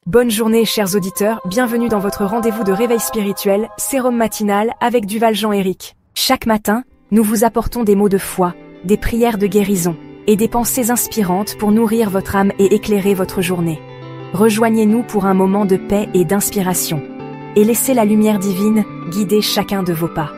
Bonne journée, chers auditeurs, bienvenue dans votre rendez-vous de réveil spirituel, sérum matinal avec Duval Jean-Éric. Chaque matin, nous vous apportons des mots de foi, des prières de guérison et des pensées inspirantes pour nourrir votre âme et éclairer votre journée. Rejoignez-nous pour un moment de paix et d'inspiration. Et laissez la lumière divine guider chacun de vos pas.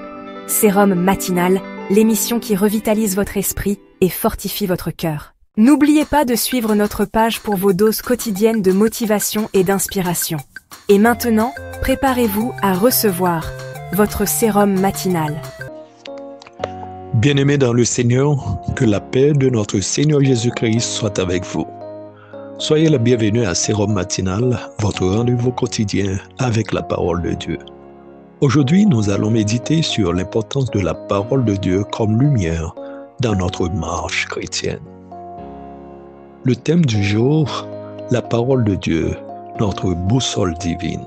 Sérum matinal, l'émission qui revitalise votre esprit et fortifie votre cœur. N'oubliez pas de suivre notre page pour vos doses quotidiennes de motivation et d'inspiration. Et maintenant, préparez-vous à recevoir votre sérum matinal. Bien-aimés dans le Seigneur, que la paix de notre Seigneur Jésus-Christ soit avec vous. Soyez le bienvenu à Sérum Matinal, votre rendez-vous quotidien avec la parole de Dieu. Aujourd'hui, nous allons méditer sur l'importance de la parole de Dieu comme lumière dans notre marche chrétienne. Le thème du jour, la parole de Dieu, notre boussole divine.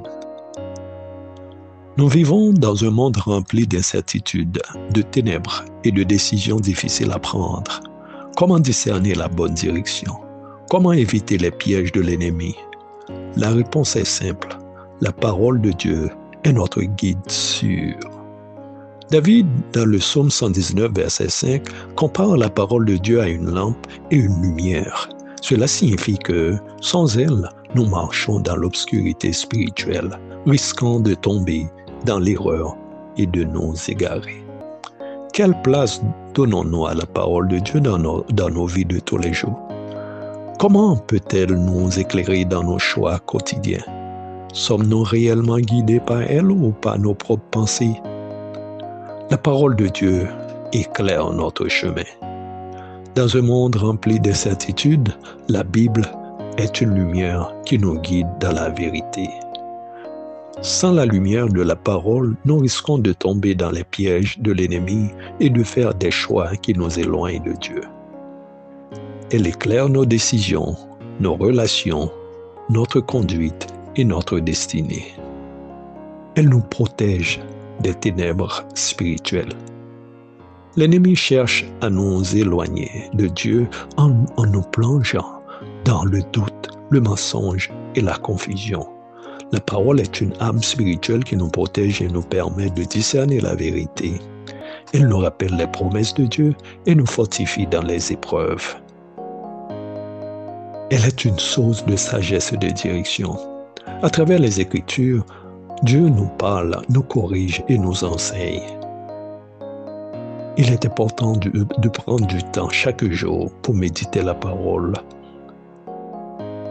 Nous vivons dans un monde rempli d'incertitudes, de ténèbres et de décisions difficiles à prendre. Comment discerner la bonne direction? Comment éviter les pièges de l'ennemi? La réponse est simple. La parole de Dieu est notre guide sûr. David, dans le psaume 119, verset 5, compare la parole de Dieu à une lampe et une lumière. Cela signifie que, sans elle, nous marchons dans l'obscurité spirituelle, risquant de tomber dans l'erreur et de nous égarer. Quelle place donnons-nous à la parole de Dieu dans nos vies de tous les jours? Comment peut-elle nous éclairer dans nos choix quotidiens? Sommes-nous réellement guidés par elle ou par nos propres pensées? La parole de Dieu éclaire notre chemin. Dans un monde rempli d'incertitudes, la Bible est une lumière qui nous guide dans la vérité. Sans la lumière de la parole, nous risquons de tomber dans les pièges de l'ennemi et de faire des choix qui nous éloignent de Dieu. Elle éclaire nos décisions, nos relations, notre conduite et notre destinée. Elle nous protège des ténèbres spirituelles. L'ennemi cherche à nous éloigner de Dieu en nous plongeant dans le doute, le mensonge et la confusion. La parole est une âme spirituelle qui nous protège et nous permet de discerner la vérité. Elle nous rappelle les promesses de Dieu et nous fortifie dans les épreuves. Elle est une source de sagesse et de direction. À travers les Écritures, Dieu nous parle, nous corrige et nous enseigne. Il est important de prendre du temps chaque jour pour méditer la parole.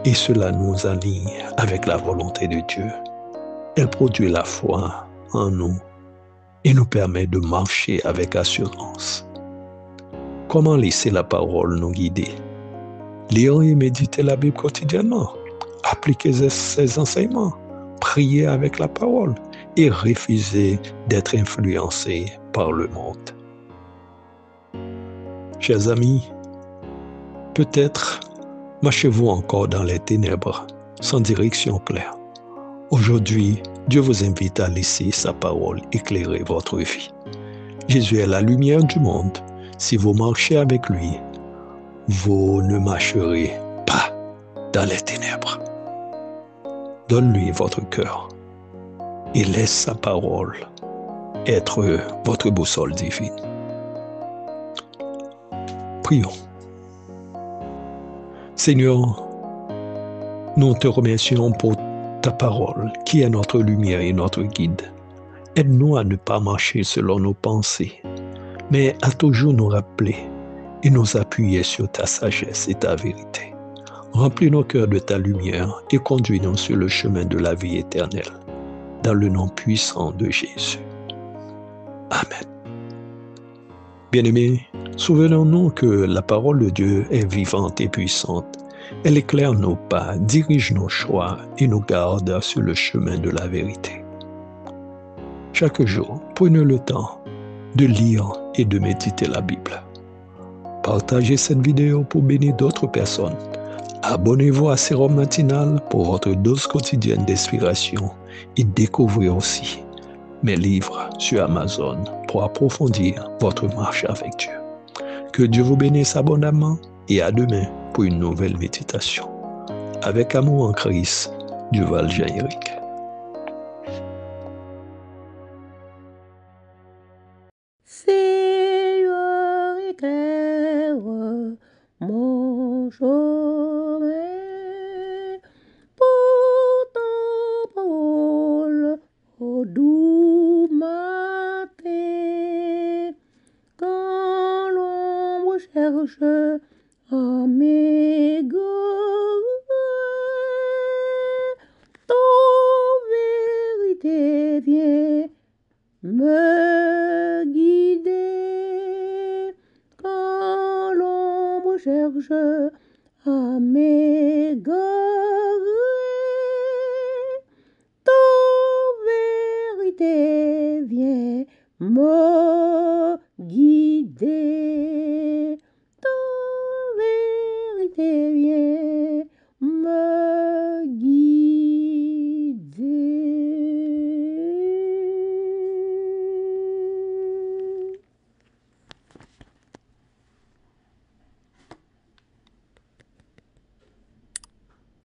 Et cela nous aligne avec la volonté de Dieu. Elle produit la foi en nous et nous permet de marcher avec assurance. Comment laisser la parole nous guider? Lire et méditer la Bible quotidiennement, appliquer ses enseignements, prier avec la parole et refuser d'être influencé par le monde. Chers amis, peut-être marchez-vous encore dans les ténèbres, sans direction claire. Aujourd'hui, Dieu vous invite à laisser sa parole éclairer votre vie. Jésus est la lumière du monde. Si vous marchez avec lui, vous ne marcherez pas dans les ténèbres. Donne-lui votre cœur et laisse sa parole être votre boussole divine. Prions. Seigneur, nous te remercions pour ta parole qui est notre lumière et notre guide. Aide-nous à ne pas marcher selon nos pensées, mais à toujours nous rappeler et nous appuyer sur ta sagesse et ta vérité. Remplis nos cœurs de ta lumière et conduis-nous sur le chemin de la vie éternelle. Dans le nom puissant de Jésus. Amen. Bien-aimés, souvenons-nous que la parole de Dieu est vivante et puissante. Elle éclaire nos pas, dirige nos choix et nous garde sur le chemin de la vérité. Chaque jour, prenez le temps de lire et de méditer la Bible. Partagez cette vidéo pour bénir d'autres personnes. Abonnez-vous à Sérum Matinal pour votre dose quotidienne d'inspiration et découvrez aussi mes livres sur Amazon pour approfondir votre marche avec Dieu. Que Dieu vous bénisse abondamment et à demain pour une nouvelle méditation. Avec amour en Christ, Duval-Jean Éric. Seigneur, éclaire mon chemin pour ton parole au doux matin. Quand l'ombre cherche à m'égarer, ton vérité vient me guider. Quand l'ombre cherche à m'égarer, ton vérité vient me